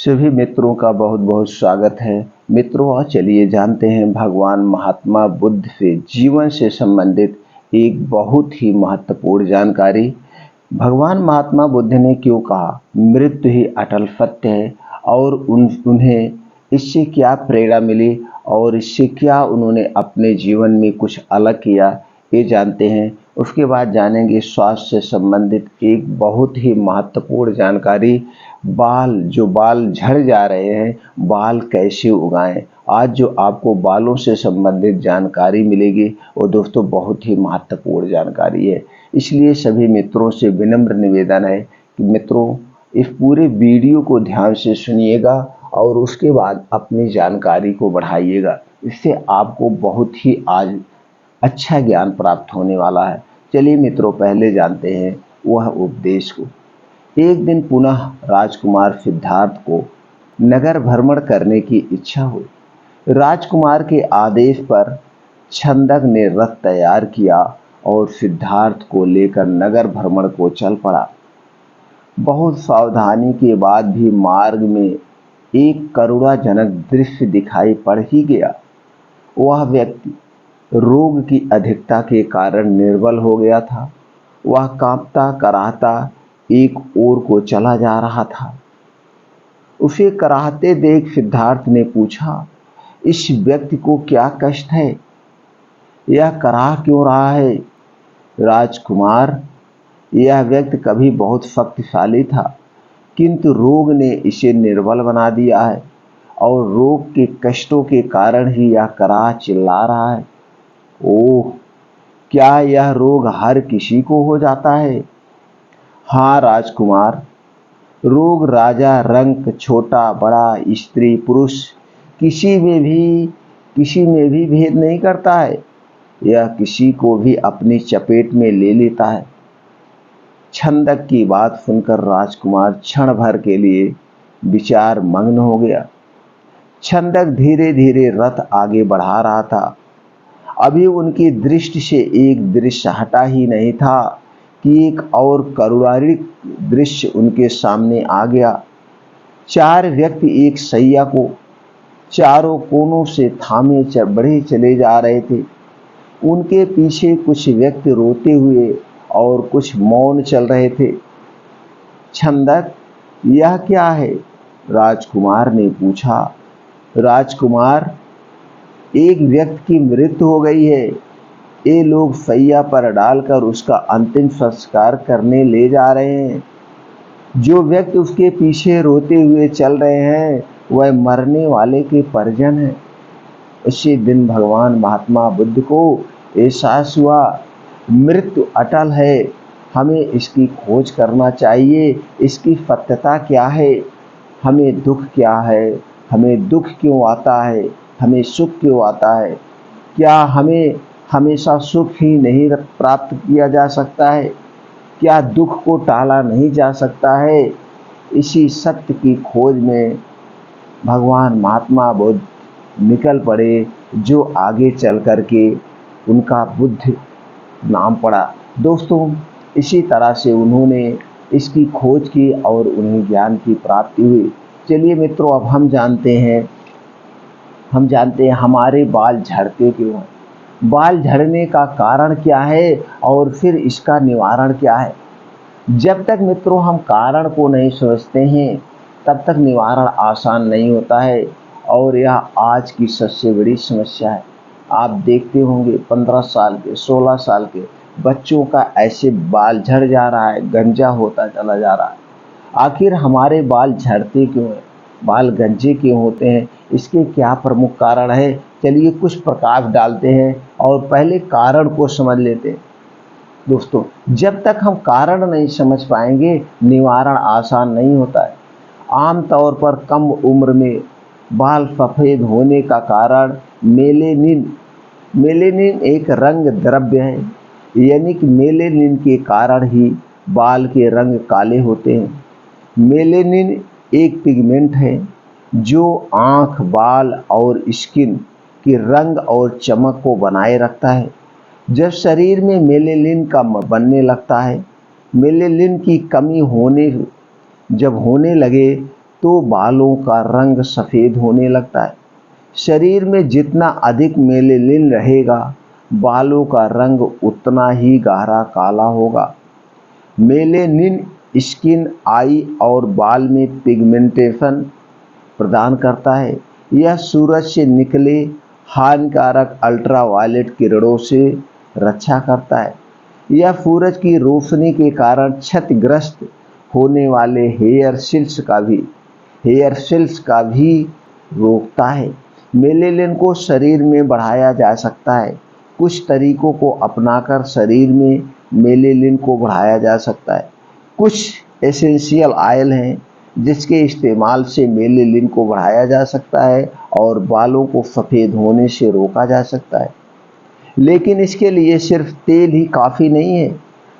सभी मित्रों का बहुत बहुत स्वागत है। मित्रों, आज चलिए जानते हैं भगवान महात्मा बुद्ध से जीवन से संबंधित एक बहुत ही महत्वपूर्ण जानकारी। भगवान महात्मा बुद्ध ने क्यों कहा मृत्यु ही अटल सत्य है, और उन्हें इससे क्या प्रेरणा मिली और इससे क्या उन्होंने अपने जीवन में कुछ अलग किया, ये जानते हैं। उसके बाद जानेंगे स्वास्थ्य से संबंधित एक बहुत ही महत्वपूर्ण जानकारी। बाल झड़ जा रहे हैं, बाल कैसे उगाएं। आज जो आपको बालों से संबंधित जानकारी मिलेगी वो दोस्तों बहुत ही महत्वपूर्ण जानकारी है। इसलिए सभी मित्रों से विनम्र निवेदन है कि मित्रों इस पूरे वीडियो को ध्यान से सुनिएगा और उसके बाद अपनी जानकारी को बढ़ाइएगा। इससे आपको बहुत ही आज अच्छा ज्ञान प्राप्त होने वाला है। चलिए मित्रों, पहले जानते हैं वह उपदेश को। एक दिन पुनः राजकुमार सिद्धार्थ को नगर भ्रमण करने की इच्छा हुई। राजकुमार के आदेश पर छंदक ने रथ तैयार किया और सिद्धार्थ को लेकर नगर भ्रमण को चल पड़ा। बहुत सावधानी के बाद भी मार्ग में एक करुणाजनक दृश्य दिखाई पड़ ही गया। वह व्यक्ति रोग की अधिकता के कारण निर्बल हो गया था। वह कांपता कराहता एक ओर को चला जा रहा था। उसे कराहते देख सिद्धार्थ ने पूछा, इस व्यक्ति को क्या कष्ट है? यह कराह क्यों रहा है? राजकुमार, यह व्यक्ति कभी बहुत शक्तिशाली था, किंतु रोग ने इसे निर्बल बना दिया है और रोग के कष्टों के कारण ही यह कराह चिल्ला रहा है। ओह, क्या यह रोग हर किसी को हो जाता है? हाँ राजकुमार, रोग राजा रंक, छोटा बड़ा, स्त्री पुरुष, किसी में भी भेद नहीं करता है। यह किसी को भी अपनी चपेट में ले लेता है। छंदक की बात सुनकर राजकुमार क्षण भर के लिए विचार मग्न हो गया। छंदक धीरे धीरे रथ आगे बढ़ा रहा था। अभी उनकी दृष्टि से एक दृश्य हटा ही नहीं था कि एक और करुणारहित दृश्य उनके सामने आ गया। चार व्यक्ति एक सैया को चारों कोनों से थामे बढ़े चले जा रहे थे। उनके पीछे कुछ व्यक्ति रोते हुए और कुछ मौन चल रहे थे। छंदक, यह क्या है? राजकुमार ने पूछा। राजकुमार, एक व्यक्ति की मृत्यु हो गई है। ये लोग सैया पर डालकर उसका अंतिम संस्कार करने ले जा रहे हैं। जो व्यक्ति उसके पीछे रोते हुए चल रहे हैं वह मरने वाले के परिजन हैं। उसी दिन भगवान महात्मा बुद्ध को एहसास हुआ, मृत्यु अटल है, हमें इसकी खोज करना चाहिए। इसकी सत्यता क्या है? हमें दुख क्या है? हमें दुख क्यों आता है? हमें सुख क्यों आता है? क्या हमें हमेशा सुख ही नहीं प्राप्त किया जा सकता है? क्या दुख को टाला नहीं जा सकता है? इसी सत्य की खोज में भगवान महात्मा बुद्ध निकल पड़े, जो आगे चल करके उनका बुद्ध नाम पड़ा। दोस्तों, इसी तरह से उन्होंने इसकी खोज की और उन्हें ज्ञान की प्राप्ति हुई। चलिए मित्रों, अब हम जानते हैं हमारे बाल झड़ते क्यों हैं। बाल झड़ने का कारण क्या है और फिर इसका निवारण क्या है? जब तक मित्रों हम कारण को नहीं समझते हैं तब तक निवारण आसान नहीं होता है, और यह आज की सबसे बड़ी समस्या है। आप देखते होंगे 15 साल के 16 साल के बच्चों का ऐसे बाल झड़ जा रहा है, गंजा होता चला जा रहा है। आखिर हमारे बाल झड़ते क्यों हैं, बाल गंजे क्यों होते हैं? इसके क्या प्रमुख कारण है? चलिए कुछ प्रकाश डालते हैं और पहले कारण को समझ लेते हैं। दोस्तों, जब तक हम कारण नहीं समझ पाएंगे निवारण आसान नहीं होता है। आमतौर पर कम उम्र में बाल सफ़ेद होने का कारण मेलेनिन एक रंग द्रव्य है, यानी कि मेलेनिन के कारण ही बाल के रंग काले होते हैं। मेलेनिन एक पिगमेंट है जो आँख, बाल और स्किन के रंग और चमक को बनाए रखता है। जब शरीर में मेलेनिन का बनने लगता है, मेलेनिन की कमी जब होने लगे तो बालों का रंग सफ़ेद होने लगता है। शरीर में जितना अधिक मेलेनिन रहेगा, बालों का रंग उतना ही गहरा काला होगा। मेलेनिन स्किन, आई और बाल में पिगमेंटेशन प्रदान करता है। यह सूरज से निकले हानिकारक अल्ट्रावायलेट किरणों से रक्षा करता है। यह सूरज की रोशनी के कारण क्षतिग्रस्त होने वाले हेयर सेल्स का भी रोकता है। मेलेनिन को शरीर में बढ़ाया जा सकता है। कुछ तरीकों को अपनाकर शरीर में मेलेनिन को बढ़ाया जा सकता है। कुछ एसेंशियल ऑयल हैं जिसके इस्तेमाल से मेलेनिन को बढ़ाया जा सकता है और बालों को सफ़ेद होने से रोका जा सकता है। लेकिन इसके लिए सिर्फ तेल ही काफ़ी नहीं है।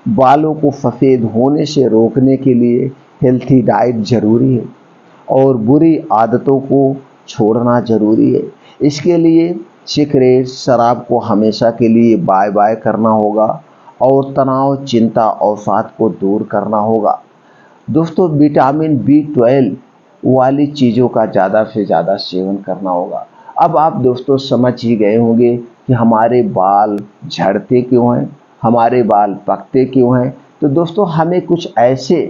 बालों को सफ़ेद होने से रोकने के लिए हेल्थी डाइट ज़रूरी है और बुरी आदतों को छोड़ना ज़रूरी है। इसके लिए सिगरेट, शराब को हमेशा के लिए बाय बाय करना होगा और तनाव, चिंता, अवसाद को दूर करना होगा। दोस्तों, विटामिन B12 वाली चीज़ों का ज़्यादा से ज़्यादा सेवन करना होगा। अब आप दोस्तों समझ ही गए होंगे कि हमारे बाल झड़ते क्यों हैं, हमारे बाल पकते क्यों हैं। तो दोस्तों, हमें कुछ ऐसे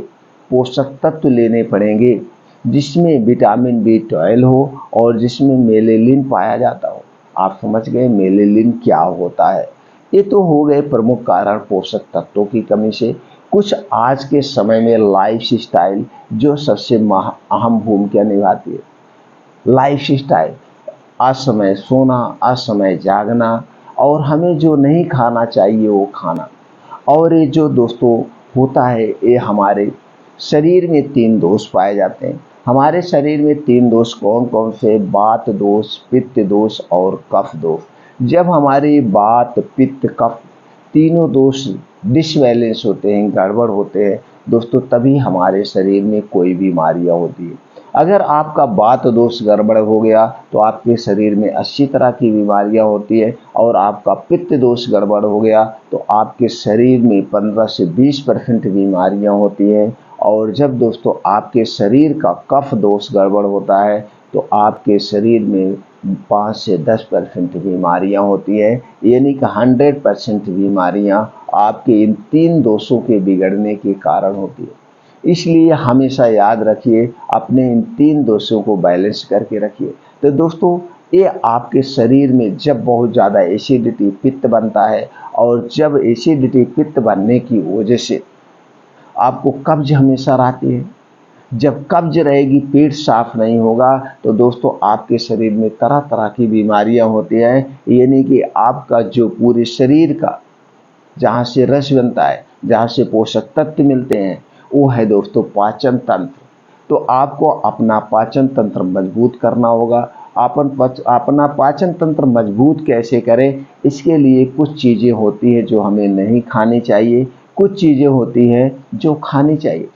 पोषक तत्व लेने पड़ेंगे जिसमें विटामिन B12 हो और जिसमें मेलेनिन पाया जाता हो। आप समझ गए मेलेनिन क्या होता है। ये तो हो गए प्रमुख कारण पोषक तत्वों की कमी से। कुछ आज के समय में लाइफस्टाइल जो सबसे अहम भूमिका निभाती है। लाइफस्टाइल, असमय सोना, असमय जागना और हमें जो नहीं खाना चाहिए वो खाना। और ये जो दोस्तों होता है, ये हमारे शरीर में 3 दोष पाए जाते हैं। हमारे शरीर में 3 दोष कौन कौन से? वात दोष, पित्त दोष और कफ दोष। जब हमारी वात, पित्त, कफ तीनों दोष डिसबैलेंस होते हैं, गड़बड़ होते हैं दोस्तों, तभी हमारे शरीर में कोई बीमारियां होती है। अगर आपका वात दोष गड़बड़ हो गया तो आपके शरीर में 80 तरह की बीमारियां होती है और आपका पित्त दोष गड़बड़ हो गया तो आपके शरीर में 15 से 20% बीमारियां होती हैं। और जब दोस्तों आपके शरीर का कफ दोष गड़बड़ होता है तो आपके शरीर में 5 से 10% बीमारियां होती हैं। यानी कि 100% बीमारियां आपके इन 3 दोषों के बिगड़ने के कारण होती है। इसलिए हमेशा याद रखिए, अपने इन 3 दोषों को बैलेंस करके रखिए। तो दोस्तों, ये आपके शरीर में जब बहुत ज़्यादा एसिडिटी, पित्त बनता है और जब एसिडिटी, पित्त बनने की वजह से आपको कब्ज हमेशा रहती है। जब कब्ज रहेगी, पेट साफ नहीं होगा तो दोस्तों आपके शरीर में तरह तरह की बीमारियां होती हैं। यानी कि आपका जो पूरे शरीर का जहाँ से रस बनता है, जहाँ से पोषक तत्व मिलते हैं, वो है दोस्तों पाचन तंत्र। तो आपको अपना पाचन तंत्र मजबूत करना होगा। अपना पाचन तंत्र मजबूत कैसे करें? इसके लिए कुछ चीज़ें होती हैं जो हमें नहीं खानी चाहिए, कुछ चीज़ें होती हैं जो खानी चाहिए।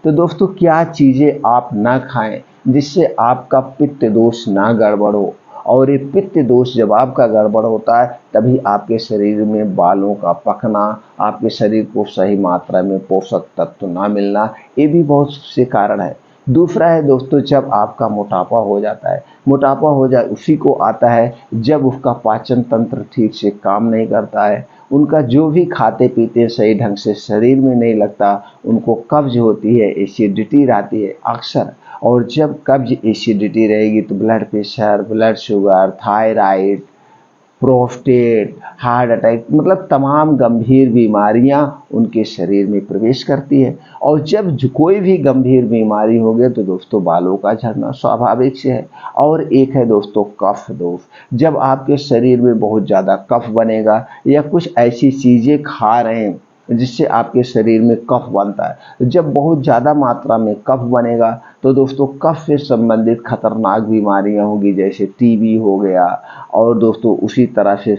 तो दोस्तों, क्या चीज़ें आप ना खाएं जिससे आपका पित्त दोष ना गड़बड़ हो। और ये पित्त दोष जब आपका गड़बड़ होता है तभी आपके शरीर में बालों का पकना, आपके शरीर को सही मात्रा में पोषक तत्व ना मिलना, ये भी बहुत से कारण है। दूसरा है दोस्तों, जब आपका मोटापा हो जाता है, मोटापा हो जाए उसी को आता है जब उसका पाचन तंत्र ठीक से काम नहीं करता है, उनका जो भी खाते पीते सही ढंग से शरीर में नहीं लगता, उनको कब्ज होती है, एसिडिटी रहती है अक्सर। और जब कब्ज, एसिडिटी रहेगी तो blood pressure, blood sugar, thyroid, prostate, heart attack, मतलब तमाम गंभीर बीमारियां उनके शरीर में प्रवेश करती है। और जब कोई भी गंभीर बीमारी हो गई तो दोस्तों बालों का झड़ना स्वाभाविक से है। और एक है दोस्तों कफ दोष। जब आपके शरीर में बहुत ज़्यादा कफ बनेगा या कुछ ऐसी चीज़ें खा रहे हैं जिससे आपके शरीर में कफ बनता है, जब बहुत ज़्यादा मात्रा में कफ बनेगा तो दोस्तों कफ से संबंधित खतरनाक बीमारियां होंगी, जैसे टीबी हो गया और दोस्तों उसी तरह से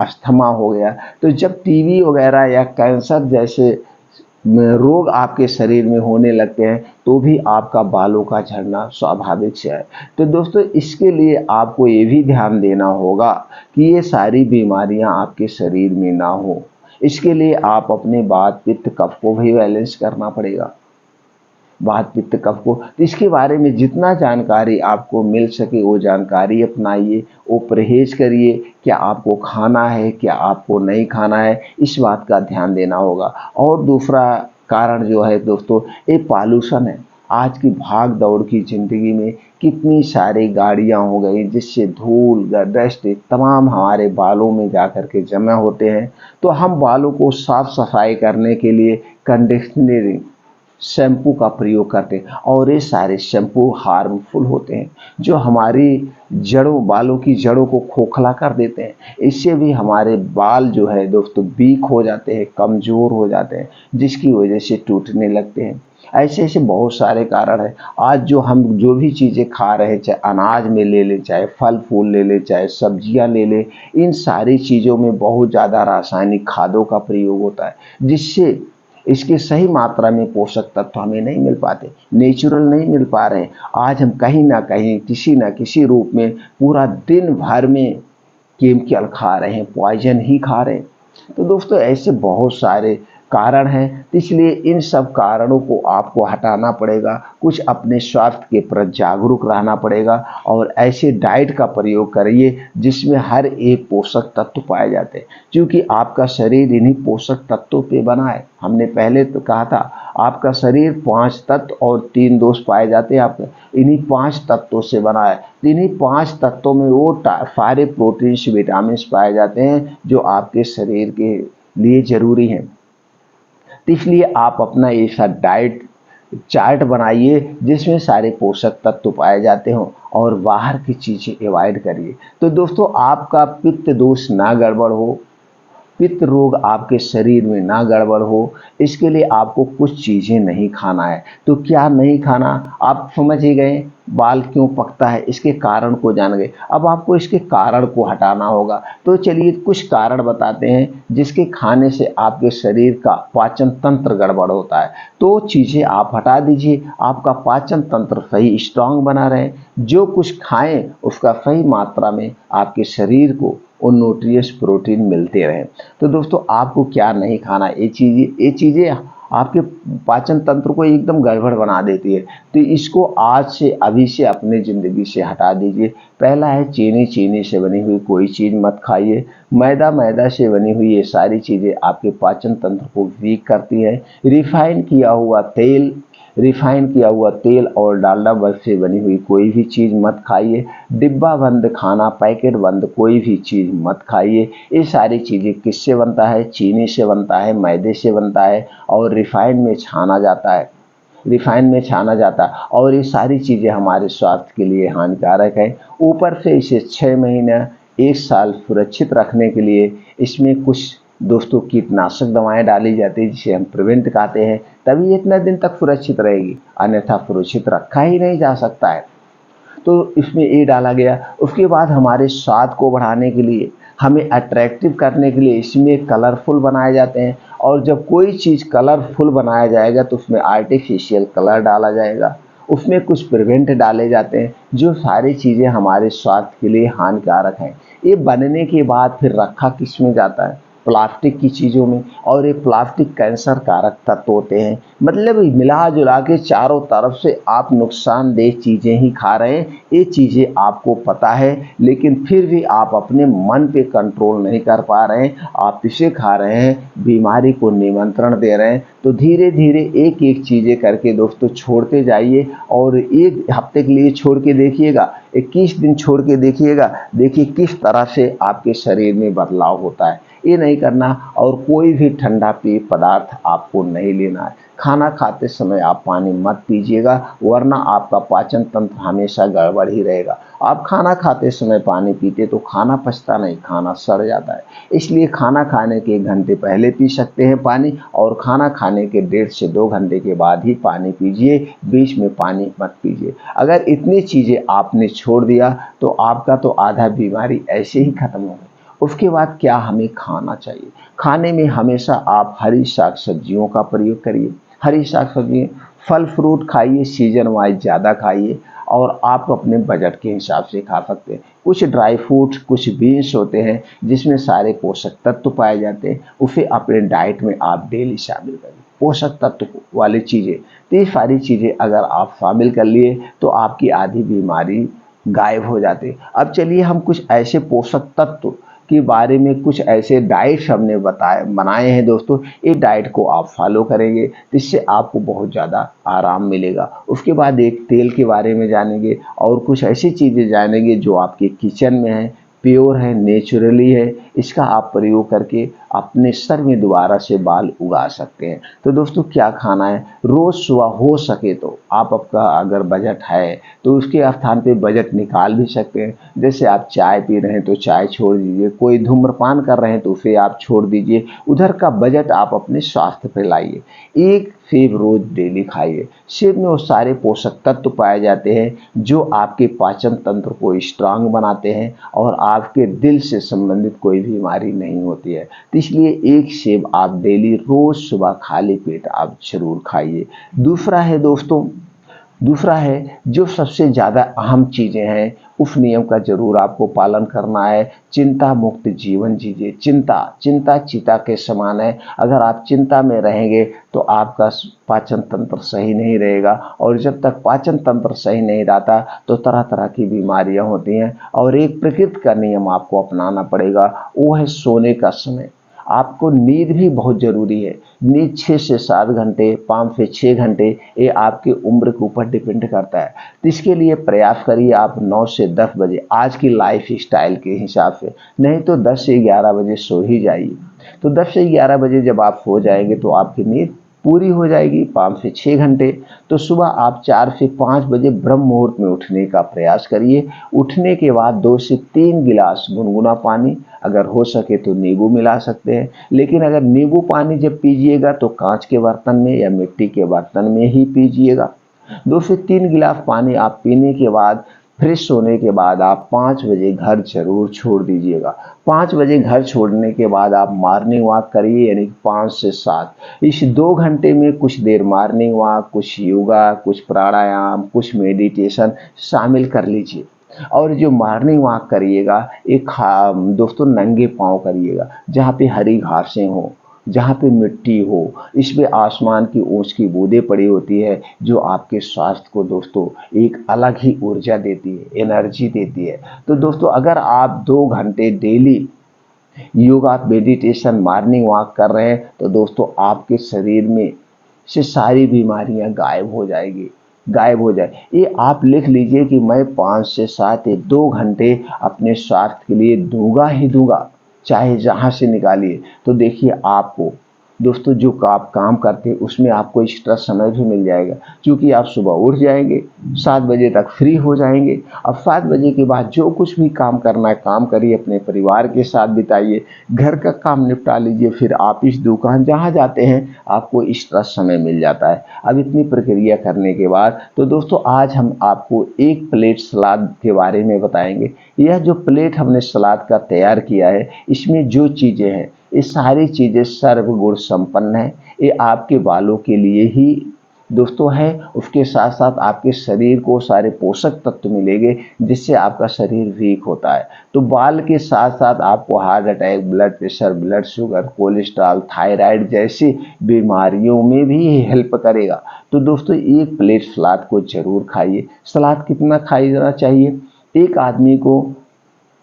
अस्थमा हो गया। तो जब टीबी वगैरह या कैंसर जैसे रोग आपके शरीर में होने लगते हैं तो भी आपका बालों का झड़ना स्वाभाविक से है। तो दोस्तों, इसके लिए आपको ये भी ध्यान देना होगा कि ये सारी बीमारियां आपके शरीर में ना हो। इसके लिए आप अपने वात, पित्त, कफ को भी बैलेंस करना पड़ेगा। वात पित्त कफ को। तो इसके बारे में जितना जानकारी आपको मिल सके वो जानकारी अपनाइए, वो परहेज करिए। क्या आपको खाना है, क्या आपको नहीं खाना है, इस बात का ध्यान देना होगा। और दूसरा कारण जो है दोस्तों, ये पॉल्यूशन है। आज की भाग दौड़ की ज़िंदगी में कितनी सारी गाड़ियां हो गई जिससे धूल डस्ट तमाम हमारे बालों में जा कर के जमा होते हैं। तो हम बालों को साफ सफाई करने के लिए कंडीशनर शैम्पू का प्रयोग करते हैं, और ये सारे शैम्पू हार्मफुल होते हैं जो हमारी जड़ों, बालों की जड़ों को खोखला कर देते हैं। इससे भी हमारे बाल जो है दोस्तों वीक हो जाते हैं, कमज़ोर हो जाते हैं, जिसकी वजह से टूटने लगते हैं। ऐसे ऐसे बहुत सारे कारण हैं। आज जो हम जो भी चीज़ें खा रहे हैं, चाहे अनाज में ले लें, चाहे फल फूल ले लें, चाहे सब्जियां ले लें, इन सारी चीज़ों में बहुत ज़्यादा रासायनिक खादों का प्रयोग होता है, जिससे इसके सही मात्रा में पोषक तत्व हमें नहीं मिल पाते, नेचुरल नहीं मिल पा रहे हैं। आज हम कहीं ना कहीं किसी न किसी रूप में पूरा दिन भर में केमिकल खा रहे हैं, पॉइजन ही खा रहे हैं। तो दोस्तों ऐसे बहुत सारे कारण हैं, इसलिए इन सब कारणों को आपको हटाना पड़ेगा। कुछ अपने स्वास्थ्य के प्रति जागरूक रहना पड़ेगा और ऐसे डाइट का प्रयोग करिए जिसमें हर एक पोषक तत्व पाए जाते हैं, क्योंकि आपका शरीर इन्हीं पोषक तत्वों पे बना है। हमने पहले तो कहा था आपका शरीर 5 तत्व और 3 दोष पाए जाते हैं, आपका इन्हीं 5 तत्वों से बना है। इन्हीं 5 तत्वों में वो सारे प्रोटीन्स विटामिन पाए जाते हैं जो आपके शरीर के लिए जरूरी हैं। तो इसलिए आप अपना ऐसा डाइट चार्ट बनाइए जिसमें सारे पोषक तत्व पाए जाते हों और बाहर की चीज़ें अवॉइड करिए। तो दोस्तों आपका पित्त दोष ना गड़बड़ हो, पित्त रोग आपके शरीर में ना गड़बड़ हो, इसके लिए आपको कुछ चीज़ें नहीं खाना है। तो क्या नहीं खाना, आप समझ ही गए। बाल क्यों पकता है इसके कारण को जान गए, अब आपको इसके कारण को हटाना होगा। तो चलिए कुछ कारण बताते हैं जिसके खाने से आपके शरीर का पाचन तंत्र गड़बड़ होता है। तो चीज़ें आप हटा दीजिए, आपका पाचन तंत्र सही स्ट्रांग बना रहे। जो कुछ खाएं उसका सही मात्रा में आपके शरीर को और न्यूट्रिएंट्स प्रोटीन मिलते रहें। तो दोस्तों आपको क्या नहीं खाना, ये चीज़ें आपके पाचन तंत्र को एकदम गड़बड़ बना देती है। तो इसको आज से अभी से अपने ज़िंदगी से हटा दीजिए। पहला है चीनी से बनी हुई कोई चीज़ मत खाइए। मैदा से बनी हुई ये सारी चीज़ें आपके पाचन तंत्र को वीक करती हैं। रिफाइन किया हुआ तेल और डालडा बल्ब से बनी हुई कोई भी चीज़ मत खाइए। डिब्बा बंद खाना, पैकेट बंद कोई भी चीज़ मत खाइए। ये सारी चीज़ें किससे बनता है, चीनी से बनता है, मैदे से बनता है और रिफाइन में छाना जाता है और ये सारी चीज़ें हमारे स्वास्थ्य के लिए हानिकारक है। ऊपर से इसे 6 महीने 1 साल सुरक्षित रखने के लिए इसमें कुछ दोस्तों कीटनाशक दवाएं डाली जाती है जिसे हम प्रिवेंट कहते हैं, तभी इतना दिन तक सुरक्षित रहेगी, अन्यथा सुरक्षित रखा ही नहीं जा सकता है। तो इसमें ये डाला गया। उसके बाद हमारे स्वाद को बढ़ाने के लिए, हमें अट्रैक्टिव करने के लिए इसमें कलरफुल बनाए जाते हैं। और जब कोई चीज़ कलरफुल बनाया जाएगा तो उसमें आर्टिफिशियल कलर डाला जाएगा, उसमें कुछ प्रिवेंट डाले जाते हैं, जो सारी चीज़ें हमारे स्वास्थ्य के लिए हानिकारक हैं। ये बनने के बाद फिर रखा किस में जाता है, प्लास्टिक की चीज़ों में, और ये प्लास्टिक कैंसर कारक तत्व होते हैं। मतलब मिला जुला के चारों तरफ से आप नुकसानदेह चीज़ें ही खा रहे हैं। ये चीज़ें आपको पता है, लेकिन फिर भी आप अपने मन पे कंट्रोल नहीं कर पा रहे हैं, आप इसे खा रहे हैं, बीमारी को निमंत्रण दे रहे हैं। तो धीरे धीरे एक एक चीज़ें करके दोस्तों छोड़ते जाइए और 1 हफ्ते के लिए छोड़ के देखिएगा, 21 दिन छोड़ के देखिएगा, देखिए किस तरह से आपके शरीर में बदलाव होता है। ये नहीं करना। और कोई भी ठंडा पेय पदार्थ आपको नहीं लेना है। खाना खाते समय आप पानी मत पीजिएगा, वरना आपका पाचन तंत्र हमेशा गड़बड़ ही रहेगा। आप खाना खाते समय पानी पीते तो खाना पचता नहीं, खाना सड़ जाता है। इसलिए खाना खाने के 1 घंटे पहले पी सकते हैं पानी, और खाना खाने के 1.5 से 2 घंटे के बाद ही पानी पीजिए, बीच में पानी मत पीजिए। अगर इतनी चीज़ें आपने छोड़ दिया तो आपका तो आधा बीमारी ऐसे ही खत्म हो गई। उसके बाद क्या हमें खाना चाहिए, खाने में हमेशा आप हरी साग सब्जियों का प्रयोग करिए। हरी साग सब्जी, फल फ्रूट खाइए, सीजन वाइज ज़्यादा खाइए, और आप अपने बजट के हिसाब से खा सकते हैं। कुछ ड्राई फ्रूट्स, कुछ बीन्स होते हैं जिसमें सारे पोषक तत्व पाए जाते हैं, उसे अपने डाइट में आप डेली शामिल करिए। पोषक तत्व वाली चीज़ें, तो ये सारी चीज़ें अगर आप शामिल कर लिए तो आपकी आधी बीमारी गायब हो जाती। अब चलिए हम कुछ ऐसे पोषक तत्व के बारे में, कुछ ऐसे डाइट्स हमने बनाए हैं दोस्तों। ये डाइट को आप फॉलो करेंगे तो इससे आपको बहुत ज़्यादा आराम मिलेगा। उसके बाद एक तेल के बारे में जानेंगे और कुछ ऐसी चीज़ें जानेंगे जो आपके किचन में है, प्योर है, नेचुरली है। इसका आप प्रयोग करके अपने सर में दोबारा से बाल उगा सकते हैं। तो दोस्तों क्या खाना है, रोज़ सुबह हो सके तो आप, आपका अगर बजट है तो उसके स्थान पे बजट निकाल भी सकते हैं। जैसे आप चाय पी रहे हैं तो चाय छोड़ दीजिए, कोई धूम्रपान कर रहे हैं तो उसे आप छोड़ दीजिए। उधर का बजट आप अपने स्वास्थ्य पे लाइए। एक सेब रोज डेली खाइए। सेब में वो सारे पोषक तत्व पाए जाते हैं जो आपके पाचन तंत्र को स्ट्रांग बनाते हैं और आपके दिल से संबंधित कोई बीमारी नहीं होती है। तो इसलिए एक सेब आप डेली रोज सुबह खाली पेट आप जरूर खाइए। दूसरा है जो सबसे ज़्यादा अहम चीज़ें हैं, उस नियम का जरूर आपको पालन करना है। चिंता मुक्त जीवन जीजिए। चिंता चीता के समान है। अगर आप चिंता में रहेंगे तो आपका पाचन तंत्र सही नहीं रहेगा, और जब तक पाचन तंत्र सही नहीं रहता तो तरह तरह की बीमारियां होती हैं। और एक प्रकृति का नियम आपको अपनाना पड़ेगा, वो है सोने का समय। आपको नींद भी बहुत ज़रूरी है। नींद 6 से 7 घंटे, 5 से 6 घंटे, ये आपकी उम्र के ऊपर डिपेंड करता है। तो इसके लिए प्रयास करिए आप 9 से 10 बजे आज की लाइफ स्टाइल के हिसाब से, नहीं तो 10 से 11 बजे सो ही जाइए। तो 10 से 11 बजे जब आप सो जाएंगे तो आपकी नींद पूरी हो जाएगी 5 से 6 घंटे। तो सुबह आप 4 से 5 बजे ब्रह्म मुहूर्त में उठने का प्रयास करिए। उठने के बाद 2 से 3 गिलास गुनगुना पानी, अगर हो सके तो नींबू मिला सकते हैं, लेकिन अगर नींबू पानी जब पीजिएगा तो कांच के बर्तन में या मिट्टी के बर्तन में ही पीजिएगा। 2 से 3 गिलास पानी आप पीने के बाद फ्रेश होने के बाद आप 5 बजे घर जरूर छोड़ दीजिएगा। 5 बजे घर छोड़ने के बाद आप मॉर्निंग वॉक करिए, यानी 5 से 7। इस 2 घंटे में कुछ देर मॉर्निंग वॉक, कुछ योगा, कुछ प्राणायाम, कुछ मेडिटेशन शामिल कर लीजिए। और जो मॉर्निंग वॉक करिएगा एक दोस्तों नंगे पाँव करिएगा, जहाँ पे हरी घासें हो, जहाँ पे मिट्टी हो, इसमें आसमान की ओस की बूंदें पड़ी होती है, जो आपके स्वास्थ्य को दोस्तों एक अलग ही ऊर्जा देती है, एनर्जी देती है। तो दोस्तों अगर आप 2 घंटे daily yoga, meditation, morning walk कर रहे हैं तो दोस्तों आपके शरीर में से सारी बीमारियां गायब हो जाए। ये आप लिख लीजिए कि मैं 5 से 7 या 2 घंटे अपने स्वास्थ्य के लिए दूंगा ही दूंगा, चाहे जहां से निकालिए। तो देखिए आपको दोस्तों जो आप काम करते हैं उसमें आपको एक्स्ट्रा समय भी मिल जाएगा, क्योंकि आप सुबह उठ जाएंगे, 7 बजे तक फ्री हो जाएंगे। अब 7 बजे के बाद जो कुछ भी काम करना है काम करिए, अपने परिवार के साथ बिताइए, घर का काम निपटा लीजिए, फिर ऑफिस, दुकान जहाँ जाते हैं आपको एक्स्ट्रा समय मिल जाता है। अब इतनी प्रक्रिया करने के बाद तो दोस्तों आज हम आपको एक प्लेट सलाद के बारे में बताएंगे। यह जो प्लेट हमने सलाद का तैयार किया है, इसमें जो चीज़ें हैं ये सारी चीज़ें सर्वगुण संपन्न है। ये आपके बालों के लिए ही दोस्तों है, उसके साथ साथ आपके शरीर को सारे पोषक तत्व मिलेंगे जिससे आपका शरीर वीक होता है। तो बाल के साथ साथ आपको heart attack, blood pressure, blood sugar, cholesterol, thyroid जैसी बीमारियों में भी हेल्प करेगा। तो दोस्तों एक प्लेट सलाद को जरूर खाइए। सलाद कितना खाना चाहिए, एक आदमी को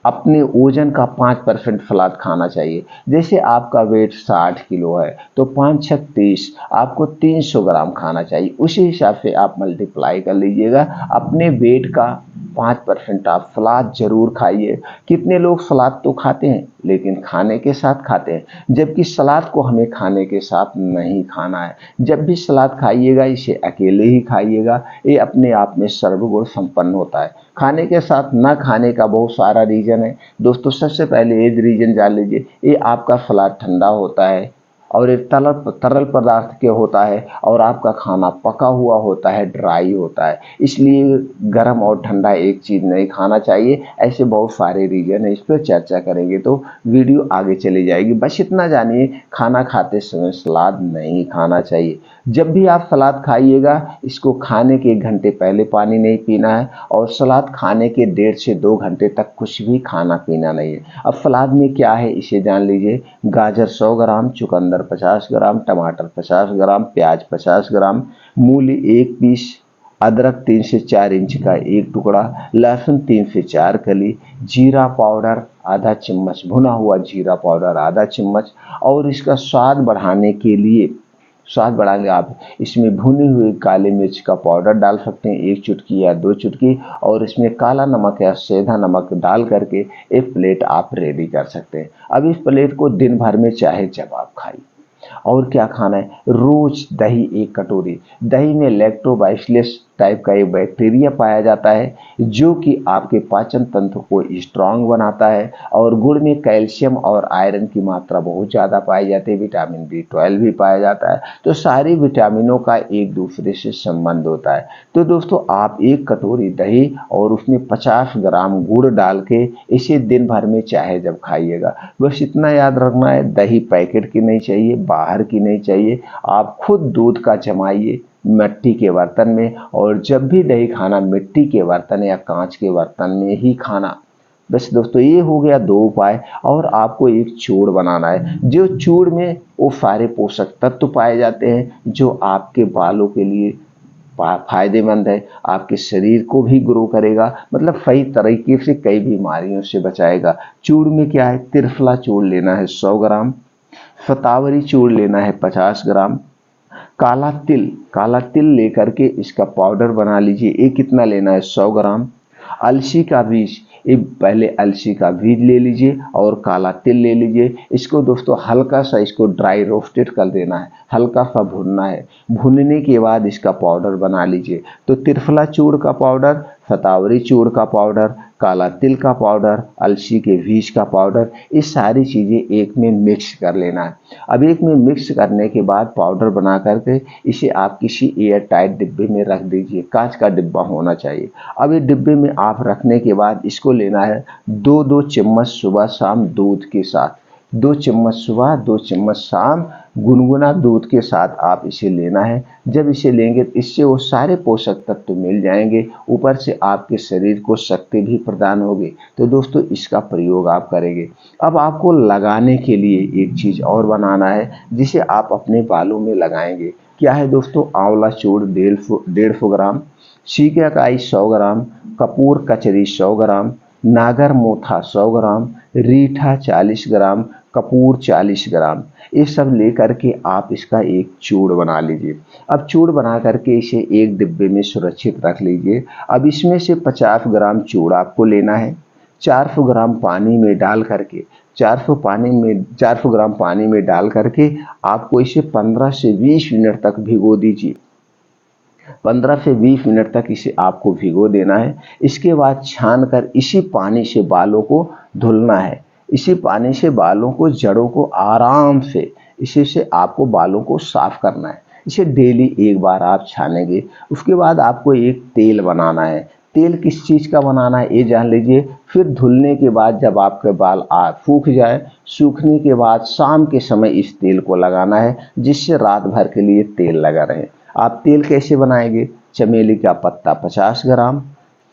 अपने वजन का 5% सलाद खाना चाहिए। जैसे आपका वेट 60 किलो है तो 5 छक 30, आपको 300 ग्राम खाना चाहिए। उसी हिसाब से आप मल्टीप्लाई कर लीजिएगा। अपने वेट का 5% आप सलाद जरूर खाइए। कितने लोग सलाद तो खाते हैं लेकिन खाने के साथ खाते हैं, जबकि सलाद को हमें खाने के साथ नहीं खाना है। जब भी सलाद खाइएगा इसे अकेले ही खाइएगा, ये अपने आप में सर्वगुण संपन्न होता है। खाने के साथ ना खाने का बहुत सारा रीजन है दोस्तों। सबसे पहले ये रीजन जान लीजिए, ये आपका सलाद ठंडा होता है और ये तरल पदार्थ के होता है, और आपका खाना पका हुआ होता है, ड्राई होता है। इसलिए गर्म और ठंडा एक चीज़ नहीं खाना चाहिए। ऐसे बहुत सारे रीजन है, इस पर चर्चा करेंगे तो वीडियो आगे चली जाएगी। बस इतना जानिए, खाना खाते समय सलाद नहीं खाना चाहिए। जब भी आप सलाद खाइएगा, इसको खाने के 1 घंटे पहले पानी नहीं पीना है और सलाद खाने के 1.5 से 2 घंटे तक कुछ भी खाना पीना नहीं है। अब सलाद में क्या है इसे जान लीजिए। गाजर 100 ग्राम, चुकंदर 50 ग्राम, टमाटर 50 ग्राम, प्याज 50 ग्राम, मूली 1 पीस, अदरक 3 से 4 इंच का 1 टुकड़ा, लहसुन 3 से 4 कली, जीरा पाउडर आधा चम्मच, भुना हुआ जीरा पाउडर आधा चम्मच। और इसका स्वाद बढ़ाने के लिए, स्वाद बढ़ाने आप इसमें भुनी हुई काली मिर्च का पाउडर डाल सकते हैं 1 चुटकी या 2 चुटकी, और इसमें काला नमक या सेंधा नमक डाल करके एक प्लेट आप रेडी कर सकते हैं। अब इस प्लेट को दिन भर में चाहे जब आप खाइए। और क्या खाना है, रोज दही 1 कटोरी। दही में लैक्टोबाइसिलस टाइप का एक बैक्टीरिया पाया जाता है जो कि आपके पाचन तंत्र को स्ट्रांग बनाता है। और गुड़ में कैल्शियम और आयरन की मात्रा बहुत ज़्यादा पाई जाती है, विटामिन B12 भी पाया जाता है। तो सारी विटामिनों का एक दूसरे से संबंध होता है। तो दोस्तों आप 1 कटोरी दही और उसमें 50 ग्राम गुड़ डाल के इसे दिन भर में चाहे जब खाइएगा। बस इतना याद रखना है, दही पैकेट की नहीं चाहिए, बाहर की नहीं चाहिए। आप खुद दूध का जमाइए मिट्टी के बर्तन में, और जब भी दही खाना मिट्टी के बर्तन या कांच के बर्तन में ही खाना। बस दोस्तों ये हो गया 2 उपाय। और आपको एक चूर्ण बनाना है, जो चूर्ण में वो सारे पोषक तत्व पाए जाते हैं जो आपके बालों के लिए फायदेमंद है, आपके शरीर को भी ग्रो करेगा, मतलब सही तरीके से कई बीमारियों से बचाएगा। चूर्ण में क्या है, त्रिफला चूर्ण लेना है 100 ग्राम, शतावरी चूर्ण लेना है 50 ग्राम, काला तिल लेकर के इसका पाउडर बना लीजिए। ये कितना लेना है, 100 ग्राम। अलसी का बीज, ये पहले अलसी का बीज ले लीजिए और काला तिल ले लीजिए। इसको दोस्तों हल्का सा इसको ड्राई रोस्टेड कर देना है, हल्का सा भुनना है। भुनने के बाद इसका पाउडर बना लीजिए। तो त्रिफला चूर्ण का पाउडर, शतावरी चूर्ण का पाउडर, काला तिल का पाउडर, अलसी के बीज का पाउडर, ये सारी चीज़ें एक में मिक्स कर लेना है। अब एक में मिक्स करने के बाद पाउडर बना करके इसे आप किसी एयर टाइट डिब्बे में रख दीजिए, कांच का डिब्बा होना चाहिए। अब ये डिब्बे में आप रखने के बाद इसको लेना है 2-2 चम्मच सुबह शाम दूध के साथ, 2 चम्मच सुबह 2 चम्मच शाम गुनगुना दूध के साथ आप इसे लेना है। जब इसे लेंगे तो इससे वो सारे पोषक तत्व मिल जाएंगे, ऊपर से आपके शरीर को शक्ति भी प्रदान होगी। तो दोस्तों इसका प्रयोग आप करेंगे। अब आपको लगाने के लिए एक चीज़ और बनाना है जिसे आप अपने बालों में लगाएंगे। क्या है दोस्तों, आंवला चूर्ण 150 ग्राम, सीकाकाई 100 ग्राम, कपूर कचरी 100 ग्राम, नागर मोथा 100 ग्राम, रीठा 40 ग्राम, कपूर 40 ग्राम, ये सब लेकर के आप इसका एक चूर्ण बना लीजिए। अब चूर्ण बना करके इसे एक डिब्बे में सुरक्षित रख लीजिए। अब इसमें से 50 ग्राम चूर्ण आपको लेना है, 400 ग्राम पानी में डाल करके 400 ग्राम पानी में डाल करके आपको इसे 15 से 20 मिनट तक भिगो दीजिए। 15 से 20 मिनट तक इसे आपको भिगो देना है। इसके बाद छान कर इसी पानी से बालों को धुलना है। इसी पानी से बालों को, जड़ों को आराम से इसी से आपको बालों को साफ करना है। इसे डेली एक बार आप छानेंगे। उसके बाद आपको एक तेल बनाना है। तेल किस चीज़ का बनाना है ये जान लीजिए। फिर धुलने के बाद जब आपके बाल सूख जाए, सूखने के बाद शाम के समय इस तेल को लगाना है जिससे रात भर के लिए तेल लगा रहे। आप तेल कैसे बनाएंगे, चमेली का पत्ता 50 ग्राम,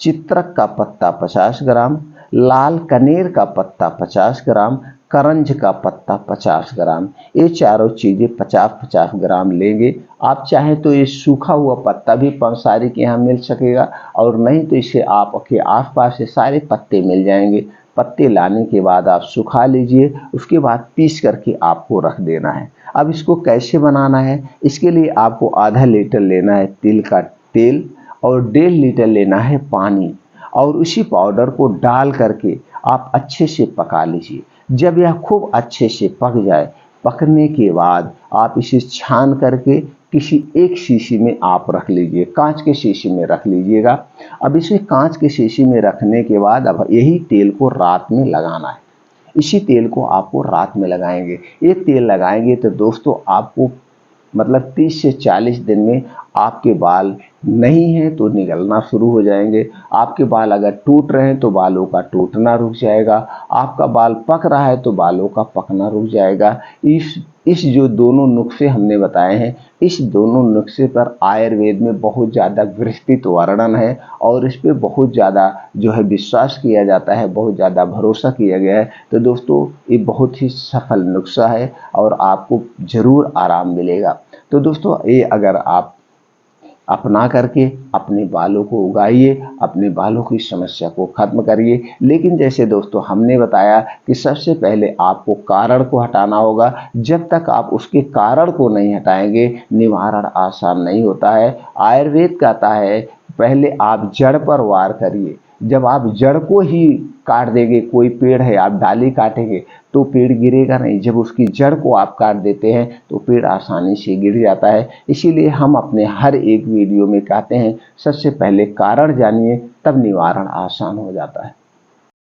चित्रक का पत्ता 50 ग्राम, लाल कनेर का पत्ता 50 ग्राम, करंज का पत्ता 50 ग्राम, ये चारों चीज़ें 50-50 ग्राम लेंगे। आप चाहें तो ये सूखा हुआ पत्ता भी पंसारी के यहाँ मिल सकेगा, और नहीं तो इसे आपके आसपास से सारे पत्ते मिल जाएंगे। पत्ते लाने के बाद आप सुखा लीजिए। उसके बाद पीस करके आपको रख देना है। अब इसको कैसे बनाना है, इसके लिए आपको आधा लीटर लेना है तिल का तेल और 1.5 लीटर लेना है पानी, और उसी पाउडर को डाल करके आप अच्छे से पका लीजिए। जब यह खूब अच्छे से पक जाए, पकने के बाद आप इसे छान करके किसी एक शीशी में आप रख लीजिए, कांच के शीशी में रख लीजिएगा। अब इसे कांच के शीशी में रखने के बाद अब यही तेल को रात में लगाना है। इसी तेल को आपको रात में लगाएंगे। ये तेल लगाएंगे तो दोस्तों आपको मतलब 30 से 40 दिन में आपके बाल नहीं है तो निकलना शुरू हो जाएंगे। आपके बाल अगर टूट रहे हैं तो बालों का टूटना रुक जाएगा। आपका बाल पक रहा है तो बालों का पकना रुक जाएगा। इस जो दोनों नुस्खे हमने बताए हैं, इस दोनों नुस्खे पर आयुर्वेद में बहुत ज़्यादा विस्तृत वर्णन है और इस पे बहुत ज़्यादा जो है विश्वास किया जाता है, बहुत ज़्यादा भरोसा किया गया है। तो दोस्तों ये बहुत ही सफल नुस्खा है और आपको ज़रूर आराम मिलेगा। तो दोस्तों ये अगर आप अपना करके अपने बालों को उगाइए, अपने बालों की समस्या को खत्म करिए। लेकिन जैसे दोस्तों हमने बताया कि सबसे पहले आपको कारण को हटाना होगा। जब तक आप उसके कारण को नहीं हटाएंगे, निवारण आसान नहीं होता है। आयुर्वेद कहता है पहले आप जड़ पर वार करिए। जब आप जड़ को ही काट देंगे, कोई पेड़ है आप डाली काटेंगे तो पेड़ गिरेगा नहीं। जब उसकी जड़ को आप काट देते हैं तो पेड़ आसानी से गिर जाता है। इसीलिए हम अपने हर एक वीडियो में कहते हैं सबसे पहले कारण जानिए, तब निवारण आसान हो जाता है।